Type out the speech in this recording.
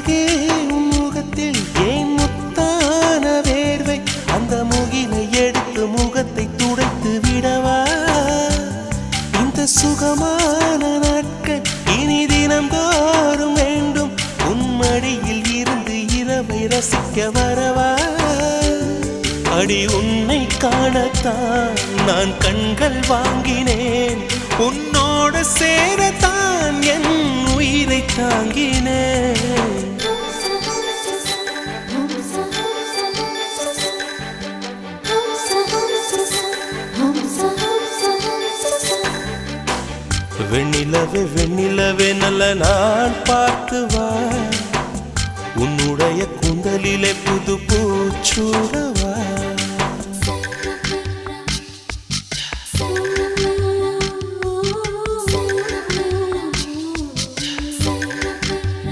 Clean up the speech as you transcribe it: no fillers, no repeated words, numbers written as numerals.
அழகே உன் முகத்தில் ஏன் முத்தான வேர்வை அந்த முகிலை எடுத்து முகத்தை துடைத்து விடவா இந்த சுகமான நாட்கள் இனி தினந்தோறும் வேண்டும் உன் மடியில் இருந்து இரவை ரசிக்க வரவா அடி உன்னை காணத்தான் நான் கண்கள் வாங்கினேன் உன்னோட சேரத்தான் என் உயிரை தாங்கினேன் வெண்ணிலவே வெண்ணிலவே நல்ல நான் பார்த்து வா உன்னுடைய கூந்தலிலே புது பூச்சூடவா